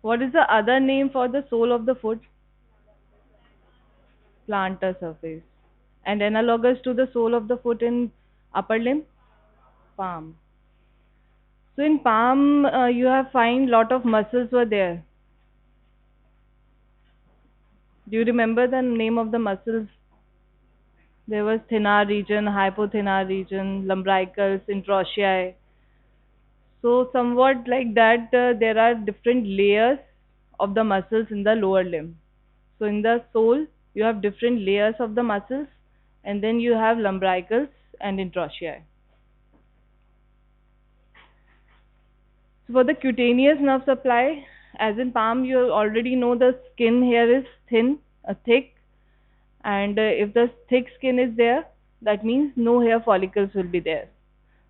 What is the other name for the sole of the foot? Plantar surface. And analogous to the sole of the foot in upper limb? Palm. So in palm, you have find lot of muscles were there. Do you remember the name of the muscles? There was thenar region, hypothenar region, lumbricals, interossei. So somewhat like that, there are different layers of the muscles in the lower limb. So in the sole, you have different layers of the muscles, and then you have lumbricals and interossei. So for the cutaneous nerve supply, as in palm, you already know the skin here is thin, thick, and if the thick skin is there, that means no hair follicles will be there.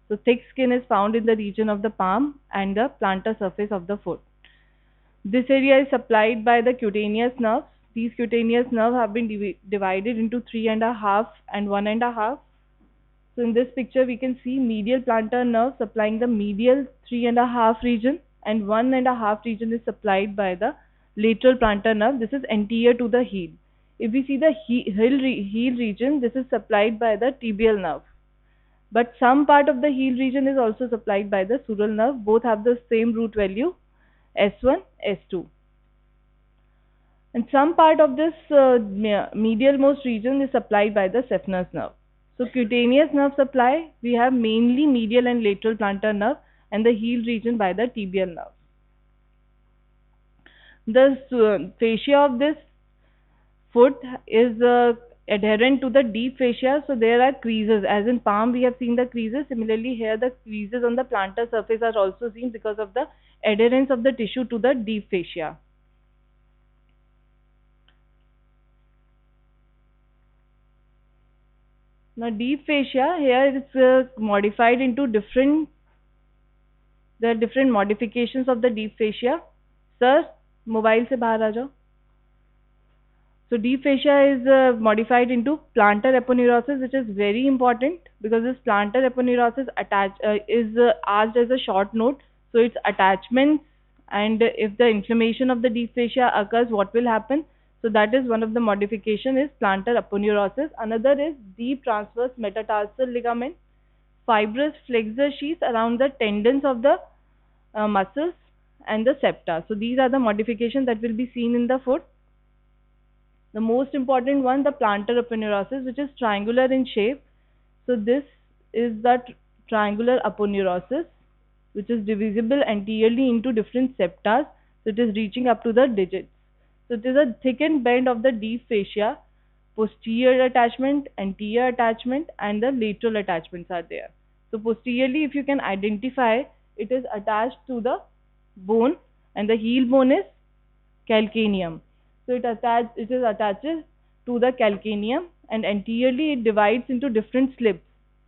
So thick skin is found in the region of the palm and the plantar surface of the foot. This area is supplied by the cutaneous nerves. These cutaneous nerves have been divided into three and a half and one and a half. So in this picture, we can see medial plantar nerve supplying the medial three and a half region, and one and a half region is supplied by the lateral plantar nerve. This is anterior to the heel. If we see the heel region, this is supplied by the tibial nerve. But some part of the heel region is also supplied by the sural nerve. Both have the same root value, S1, S2. And some part of this medial most region is supplied by the saphenous nerve. So cutaneous nerve supply, we have mainly medial and lateral plantar nerve, and the heel region by the tibial nerve. The fascia of this foot is adherent to the deep fascia, so there are creases. As in palm, we have seen the creases. Similarly, here the creases on the plantar surface are also seen because of the adherence of the tissue to the deep fascia. Now, deep fascia here is modified into different. There are different modifications of the deep fascia. Sir, mobile से बाहर आ जाओ. So deep fascia is modified into plantar aponeurosis, which is very important because this plantar aponeurosis is asked as a short note. So its attachments, and if the inflammation of the deep fascia occurs, what will happen? So that is one of the modification is plantar aponeurosis. Another is deep transverse metatarsal ligament, fibrous flexor sheaths around the tendons of the muscles and the septa. So these are the modifications that will be seen in the foot. The most important one, the plantar aponeurosis, which is triangular in shape. So this is the triangular aponeurosis, which is divisible anteriorly into different septa. So it is reaching up to the digits. So it is a thickened bend of the deep fascia. Posterior attachment, anterior attachment, and the lateral attachments are there. So posteriorly, if you can identify, it is attached to the bone, and the heel bone is calcaneum. So it is attached to the calcaneum, and anteriorly it divides into different slips.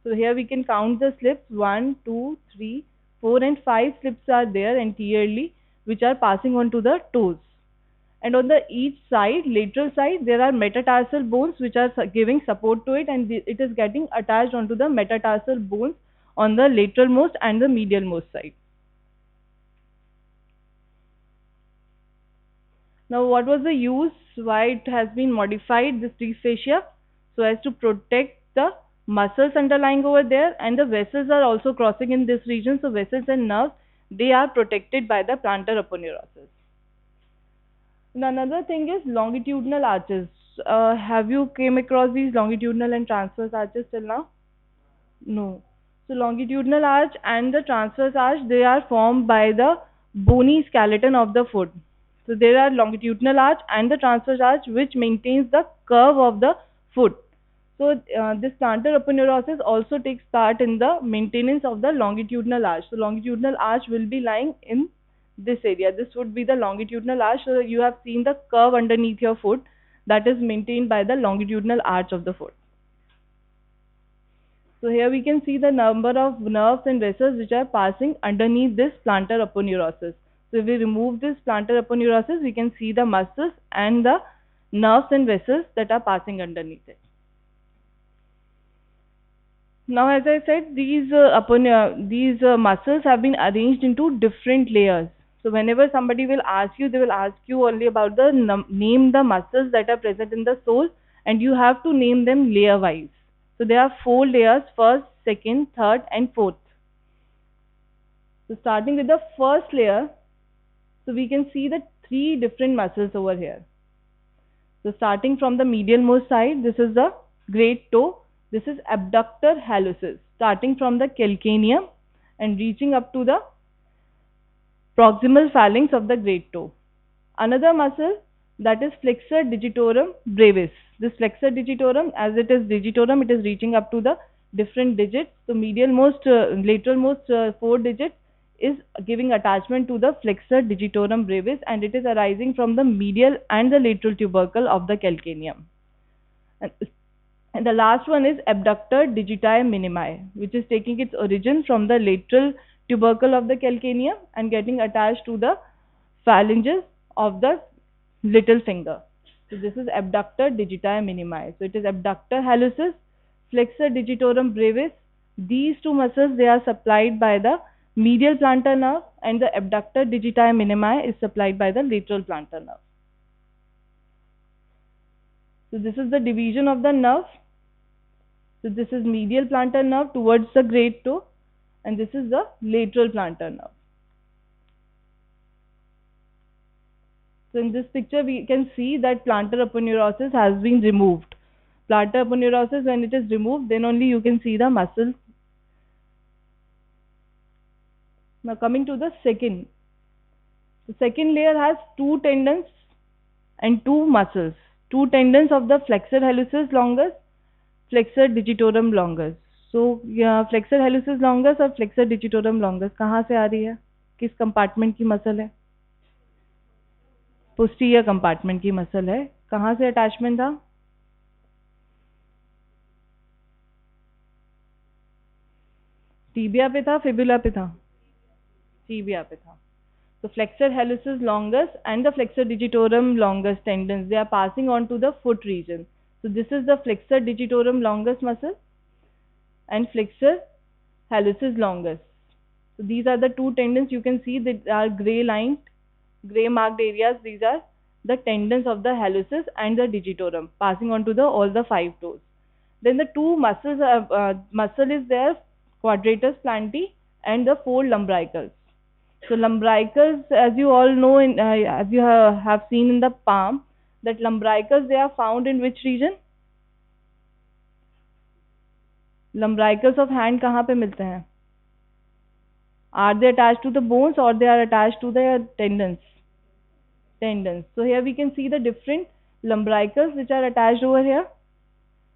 So here we can count the slips: 1, 2, 3, 4, and 5 slips are there anteriorly, which are passing on to the toes. And on the each side, lateral side, there are metatarsal bones which are giving support to it, and it is getting attached onto the metatarsal bones on the lateral most and the medial most side. Now, what was the use? Why it has been modified, this deep fascia? So as to protect the muscles underlying over there, and the vessels are also crossing in this region. So vessels and nerves, they are protected by the plantar aponeurosis. And another thing is longitudinal arches. Have you came across these longitudinal and transverse arches till now? No. So longitudinal arch and the transverse arch, they are formed by the bony skeleton of the foot. So there are longitudinal arch and the transverse arch which maintains the curve of the foot. So this plantar aponeurosis also takes part in the maintenance of the longitudinal arch. So longitudinal arch will be lying in this area. This would be the longitudinal arch. So you have seen the curve underneath your foot that is maintained by the longitudinal arch of the foot. So here we can see the number of nerves and vessels which are passing underneath this plantar aponeurosis. So if we remove this plantar aponeurosis, we can see the muscles and the nerves and vessels that are passing underneath it. Now, as I said, these muscles have been arranged into different layers. So whenever somebody will ask you, they will ask you only about the name the muscles that are present in the sole, and you have to name them layer wise. So there are four layers: first, second, third, and fourth. So starting with the first layer, so we can see the three different muscles over here. So starting from the medial most side, this is the great toe. This is abductor hallucis, starting from the calcaneum and reaching up to the proximal phalanx of the great toe. Another muscle, that is flexor digitorum brevis. This flexor digitorum, as it is digitorum, it is reaching up to the different digits. So medial most, lateral most four digits is giving attachment to the flexor digitorum brevis, and it is arising from the medial and the lateral tubercle of the calcaneum. And, and the last one is abductor digiti minimi, which is taking its origin from the lateral tubercle of the calcaneum and getting attached to the phalanges of the little finger. So this is abductor digiti minimi. So it is abductor hallucis, flexor digitorum brevis. These two muscles, they are supplied by the medial plantar nerve, and the abductor digiti minimi is supplied by the lateral plantar nerve. So this is the division of the nerve. So this is medial plantar nerve towards the great toe, and this is the lateral plantar nerve. So in this picture, we can see that plantar aponeurosis has been removed. Plantar aponeurosis, when it is removed, then only you can see the muscle. Now coming to the second. The second layer has two tendons and two muscles. Two tendons of the flexor hallucis longus, flexor digitorum longus. So flexor hallucis longus और flexor digitorum longus कहाँ से आ रही है? किस compartment की muscle है? Posterior compartment की muscle है. कहाँ से अटैचमेंट था? टीबिया पे था, फिबुला पे था? टीबिया पे था. So flexor hallucis longus and the flexor digitorum longus tendons, they are passing on to the foot region. So this is the flexor digitorum longus muscle and flexor hallucis longus. So these are the two tendons. You can see that are gray lined, gray marked areas. These are the tendons of the hallucis and the digitorum, passing on to the all the five toes. Then the two muscles, muscle is there, quadratus plantae and the four lumbricals. So lumbricals, as you all know, as you have seen in the palm, that lumbricals, they are found in which region? Lumbricals of hand कहाँ पे मिलते हैं? Are they attached to the bones or they are attached to the tendons? Tendons. So here we can see the different lumbricals which are attached over here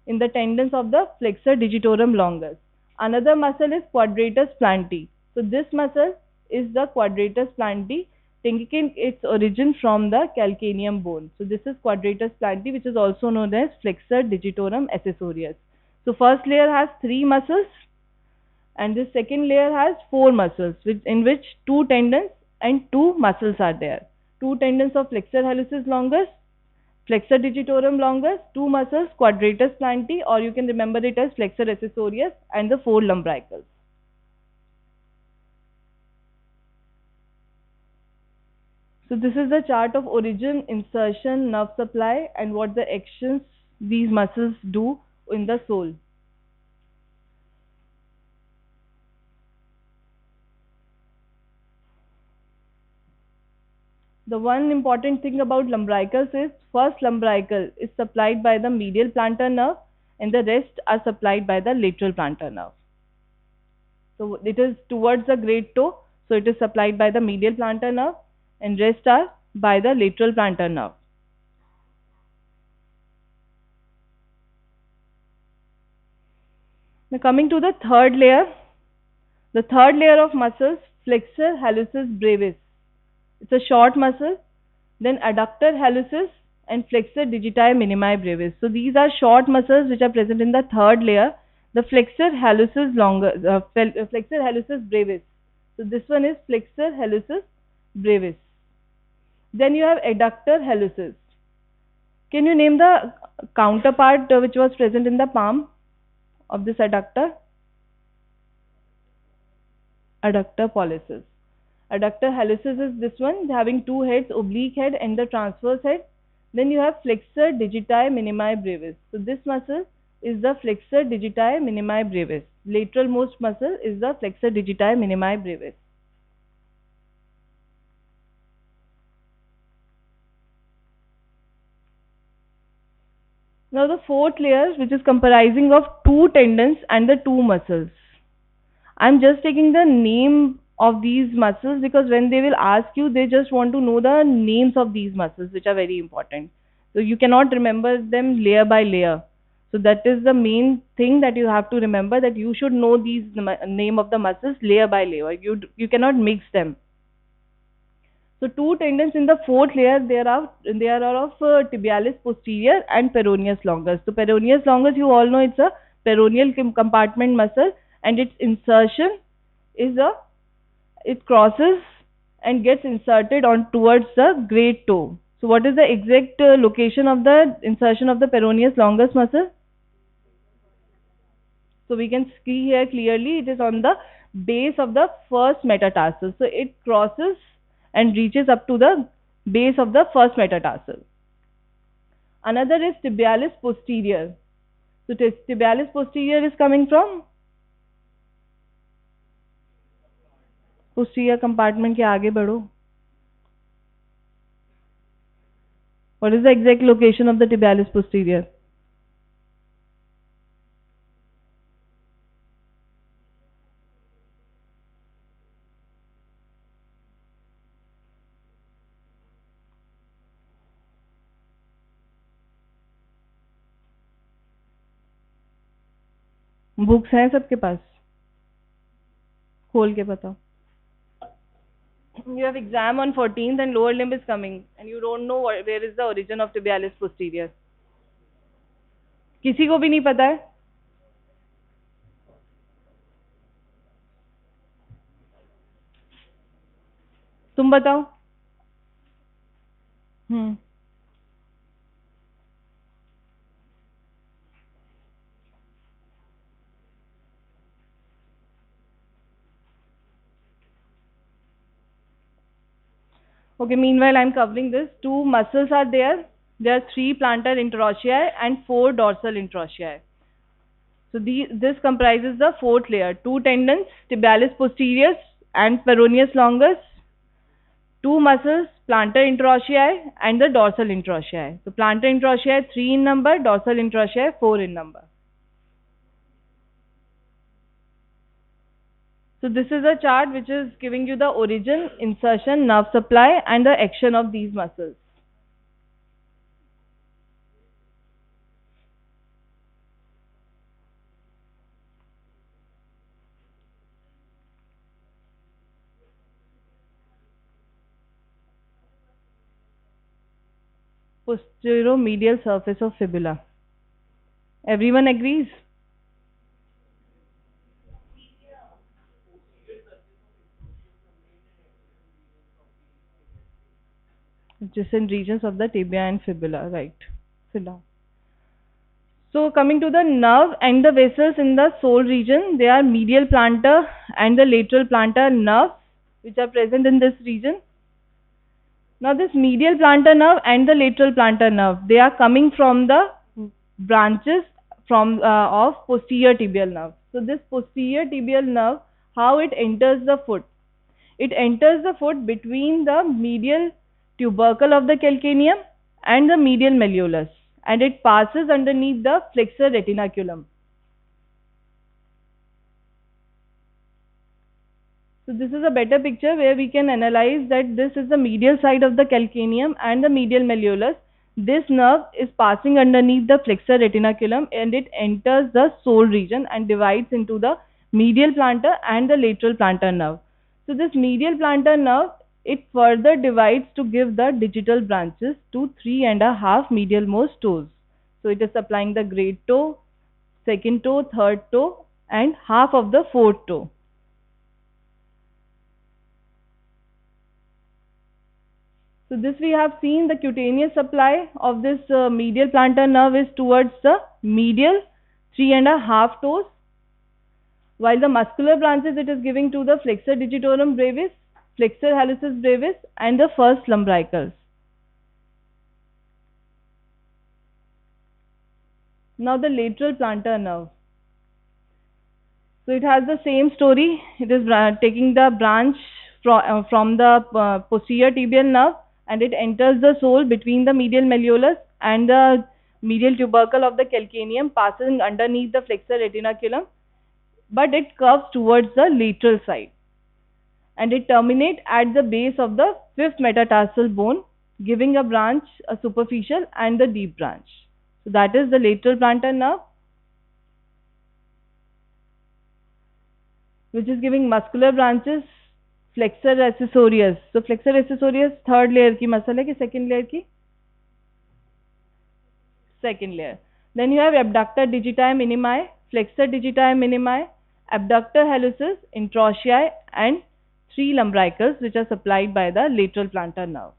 in the tendons of the flexor digitorum longus. Another muscle is quadratus plantae. So this muscle is the quadratus plantae, taking its origin from the calcaneum bone. So this is quadratus plantae, which is also known as flexor digitorum accessorius. So first layer has three muscles, and this second layer has four muscles, in which two tendons and two muscles are there. Two tendons of flexor hallucis longus, flexor digitorum longus, two muscles, quadratus plantae, or you can remember it as flexor accessorius, and the four lumbricals. So this is the chart of origin, insertion, nerve supply, and what the actions these muscles do in the sole. The one important thing about lumbricals is first lumbrical is supplied by the medial plantar nerve and the rest are supplied by the lateral plantar nerve. So it is towards the great toe, so it is supplied by the medial plantar nerve and rest are by the lateral plantar nerve. Now coming to the third layer of muscles, flexor hallucis brevis. It's a short muscle. Then adductor hallucis and flexor digiti minimi brevis. So these are short muscles which are present in the third layer. The flexor hallucis flexor hallucis brevis. So this one is flexor hallucis brevis. Then you have adductor hallucis. Can you name the counterpart which was present in the palm of this adductor? Adductor pollicis. Adductor hallucis is this one, having two heads, oblique head and the transverse head. Then you have flexor digiti minimi brevis. So this muscle is the flexor digiti minimi brevis. Lateral most muscle is the flexor digiti minimi brevis. Now the fourth layer, which is comprising of two tendons and the two muscles. I'm just taking the name of these muscles because when they will ask you, they just want to know the names of these muscles, which are very important. So you cannot remember them layer by layer. So that is the main thing that you have to remember, that you should know these name of the muscles layer by layer. You cannot mix them. So two tendons in the fourth layer, there are of tibialis posterior and peroneus longus. So peroneus longus, you all know it's a peroneal compartment muscle, and its insertion is it crosses and gets inserted on towards the great toe. So what is the exact location of the insertion of the peroneus longus muscle? So we can see here clearly it is on the base of the first metatarsal. So it crosses and reaches up to the base of the first metatarsal. Another is tibialis posterior. So tibialis posterior is coming from posterior compartment के आगे बढ़ो. What is the exact location of the tibialis posterior? Books हैं सबके पास? खोल के बताओ. You have exam on 14th and lower limb is coming and you don't know where is the origin of tibialis posterior. किसी को भी नहीं पता है? तुम बताओ. Okay, meanwhile I'm covering this. Two muscles are there. There are three plantar interossei and four dorsal interossei. So this comprises the fourth layer. Two tendons, tibialis posterior and peroneus longus. Two muscles, plantar interossei and the dorsal interossei. So plantar interossei 3 in number, dorsal interossei 4 in number. So this is a chart which is giving you the origin, insertion, nerve supply and the action of these muscles. Posterior-medial surface of fibula. Everyone agrees? Adjacent regions of the tibia and fibula, right? Fibula. So coming to the nerve and the vessels in the sole region, they are medial plantar and the lateral plantar nerves which are present in this region. Now this medial plantar nerve and the lateral plantar nerve, they are coming from the branches from of posterior tibial nerve. So this posterior tibial nerve, how it enters the foot? It enters the foot between the medial tubercle of the calcaneum and the medial malleolus, and it passes underneath the flexor retinaculum. So this is a better picture where we can analyze that this is the medial side of the calcaneum and the medial malleolus. This nerve is passing underneath the flexor retinaculum and it enters the sole region and divides into the medial plantar and the lateral plantar nerve. So this medial plantar nerve, it further divides to give the digital branches to 3.5 medial most toes. So it is supplying the great toe, second toe, third toe and half of the fourth toe. So this we have seen, the cutaneous supply of this medial plantar nerve is towards the medial 3.5 toes, while the muscular branches it is giving to the flexor digitorum brevis flexor hallucis brevis, and the first lumbricals. Now the lateral plantar nerve. So it has the same story. It is taking the branch from the posterior tibial nerve, and it enters the sole between the medial malleolus and the medial tubercle of the calcaneum, passing underneath the flexor retinaculum, but it curves towards the lateral side, and it terminates at the base of the fifth metatarsal bone, giving a branch, a superficial and the deep branch. So that is the lateral plantar nerve, which is giving muscular branches, flexor accessorius. So flexor accessorius third layer की muscle है कि second layer की? Second layer. Then you have abductor digiti minimi, flexor digiti minimi, abductor hallucis, introitiae, and three lumbricals, which are supplied by the lateral plantar nerve.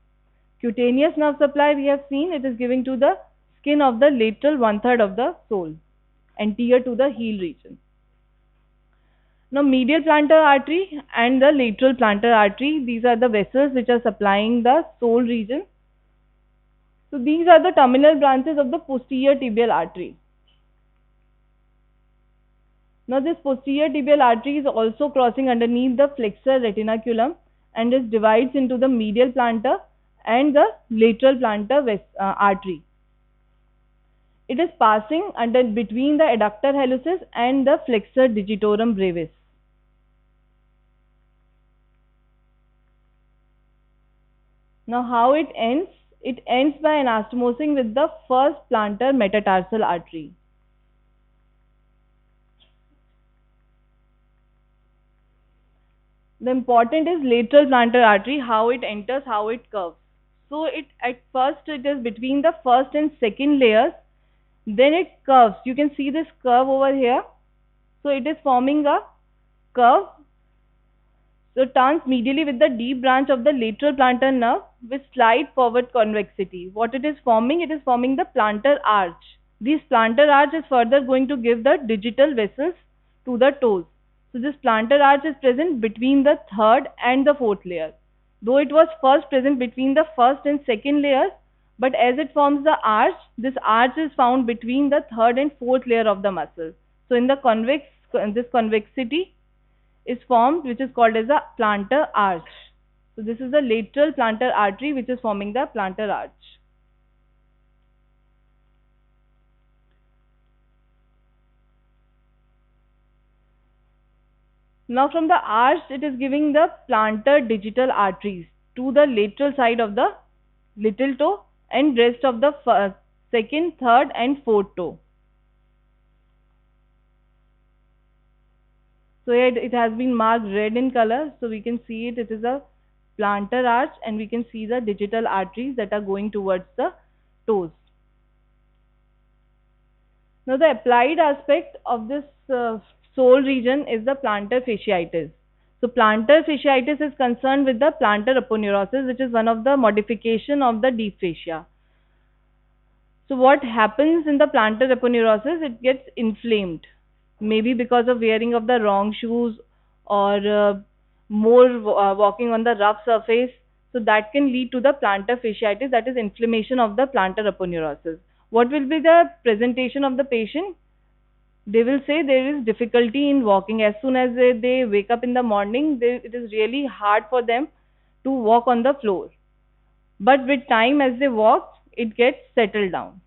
Cutaneous nerve supply, we have seen, it is giving to the skin of the lateral one-third of the sole, anterior to the heel region. Now medial plantar artery and the lateral plantar artery, these are the vessels which are supplying the sole region. So these are the terminal branches of the posterior tibial artery. Now this posterior tibial artery is also crossing underneath the flexor retinaculum, and it divides into the medial plantar and the lateral plantar artery. It is passing under between the adductor hallucis and the flexor digitorum brevis. Now how it ends? It ends by anastomosing with the first plantar metatarsal artery. The important is lateral plantar artery, how it enters, how it curves. So it at first it is between the first and second layers, then it curves. You can see this curve over here. So it is forming a curve. So turns medially with the deep branch of the lateral plantar nerve with slight forward convexity. What it is forming? It is forming the plantar arch. This plantar arch is further going to give the digital vessels to the toes. So this plantar arch is present between the third and the fourth layer. Though it was first present between the first and second layers, but as it forms the arch, this arch is found between the third and fourth layer of the muscle. So in the this convexity is formed, which is called as a plantar arch. So this is the lateral plantar artery which is forming the plantar arch. Now from the arch, it is giving the plantar digital arteries to the lateral side of the little toe and rest of the second, third and fourth toe. So it has been marked red in color, so we can see it. It is a plantar arch, and we can see the digital arteries that are going towards the toes. Now the applied aspect of this sole region is the plantar fasciitis. So plantar fasciitis is concerned with the plantar aponeurosis, which is one of the modification of the deep fascia. So what happens in the plantar aponeurosis? It gets inflamed, maybe because of wearing of the wrong shoes or more walking on the rough surface. So that can lead to the plantar fasciitis, that is inflammation of the plantar aponeurosis. What will be the presentation of the patient? They will say there is difficulty in walking. As soon as they wake up in the morning, it is really hard for them to walk on the floor. But with time, as they walk, it gets settled down.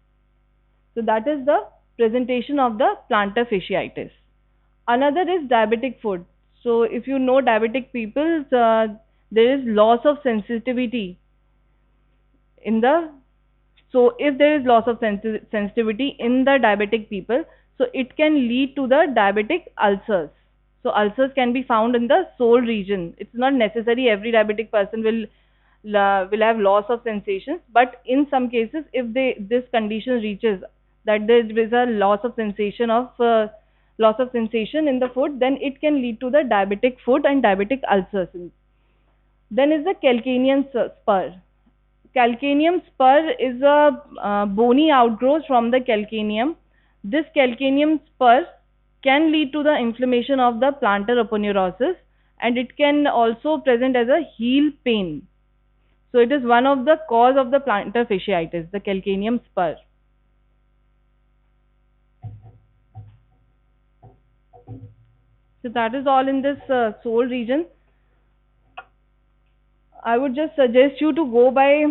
So that is the presentation of the plantar fasciitis. Another is diabetic foot. So if you know diabetic people, there is loss of sensitivity in the. So if there is loss of sensitivity in the diabetic people, so it can lead to the diabetic ulcers. So ulcers can be found in the sole region. It's not necessary every diabetic person will have loss of sensations, but in some cases, if this condition reaches that there is a loss of sensation in the foot, then it can lead to the diabetic foot and diabetic ulcers. Then is the calcaneum spur. Calcaneum spur is a bony outgrowth from the calcaneum. This calcaneum spur can lead to the inflammation of the plantar aponeurosis, and it can also present as a heel pain. So it is one of the cause of the plantar fasciitis, the calcaneum spur. So that is all in this sole region. I would just suggest you to go by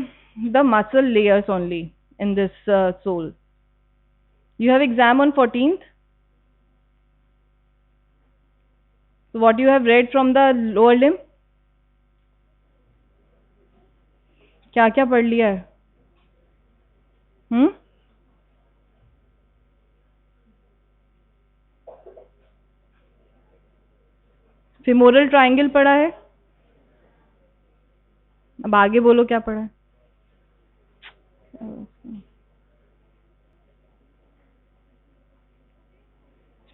the muscle layers only in this sole. You have exam on 14th. So what you have read from the lower limb? क्या क्या पढ़ लिया है? हम्म? Femoral triangle पढ़ा है? अब आगे बोलो क्या पढ़ा है?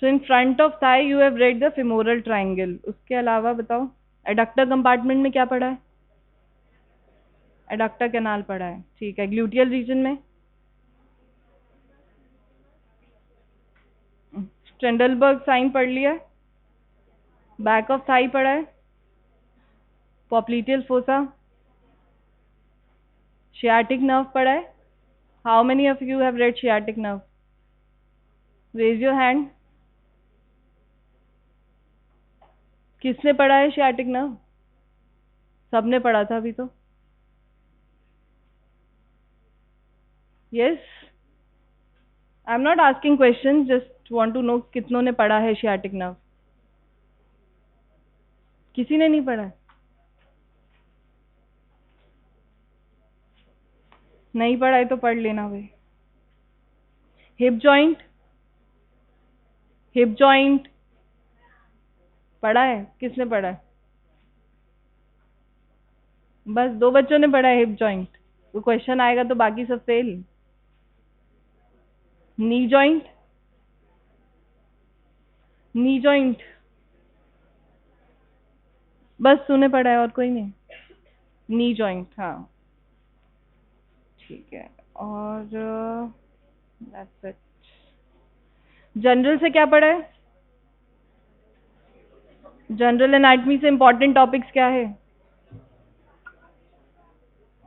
So in front of thigh you have read the femoral triangle. उसके अलावा बताओ एडक्टर कंपार्टमेंट में क्या पढ़ा है? एडक्टर कैनाल पढ़ा है, ठीक है। ग्लूटियल रीजन में स्ट्रेंडलबर्ग साइन पढ़ लिया है? बैक ऑफ थाई पढ़ा है? पॉप्लिटियल फोसा, शियाटिक नर्व पढ़ा है? How many of you have read sciatic nerve? Raise your hand. किसने पढ़ा है शियाटिक नर्व? सबने पढ़ा था अभी तो। Yes, I am not asking question, just want to know कितनों ने पढ़ा है शियाटिक नर्व? किसी ने नहीं पढ़ा है? नहीं पढ़ा है तो पढ़ लेना भाई। हिप जॉइंट, हिप जॉइंट पढ़ा है? किसने पढ़ा है? बस दो बच्चों ने पढ़ा है हिप जॉइंट। तो क्वेश्चन आएगा तो बाकी सब fail. Knee joint, knee joint बस तूने पढ़ा है और कोई नहीं? नी जॉइंट, हाँ ठीक है। और that's it. जनरल से क्या पढ़ा है? जनरल एनाटमी से इंपॉर्टेंट टॉपिक्स क्या है?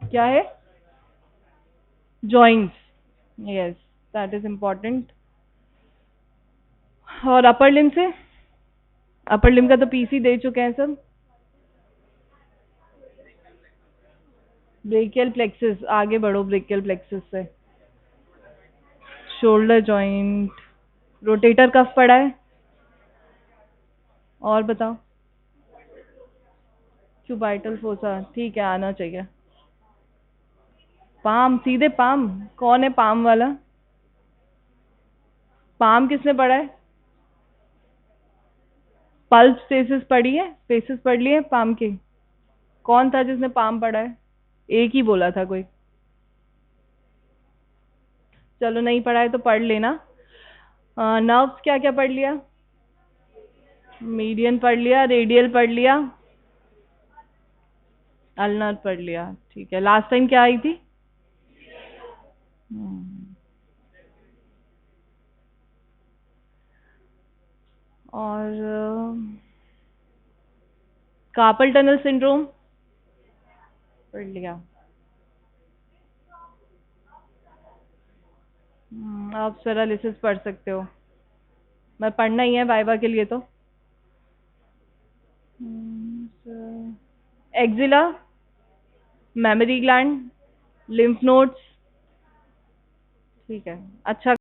क्या है? Joints, yes that is important. और अपर लिम से? अपर लिम का तो पीसी दे चुके हैं सब। ब्रेकियल प्लेक्सिस, आगे बढ़ो ब्रेकियल प्लेक्सिस से। शोल्डर जॉइंट, रोटेटर कफ पड़ा है? और बताओ। क्यूबाइटल फोसा, ठीक है आना चाहिए। पाम, सीधे पाम। कौन है पाम वाला? पाम किसने पढ़ा है? पल्स फेसिस पढ़ी है? फेसिस पढ़ लिए पाम के? कौन था जिसने पाम पढ़ा है? एक ही बोला था कोई। चलो नहीं पढ़ा है तो पढ़ लेना। नर्व्स क्या क्या पढ़ लिया? मीडियन पढ़ लिया, रेडियल पढ़ लिया, अल्नर पढ़ लिया, ठीक है। लास्ट टाइम क्या आई थी? और कार्पल टनल सिंड्रोम पढ़ लिया। आप सेरालिसिस पढ़ सकते हो, मैं पढ़ना ही है वाइवा के लिए तो। Axilla, memory gland, lymph nodes, ठीक है अच्छा।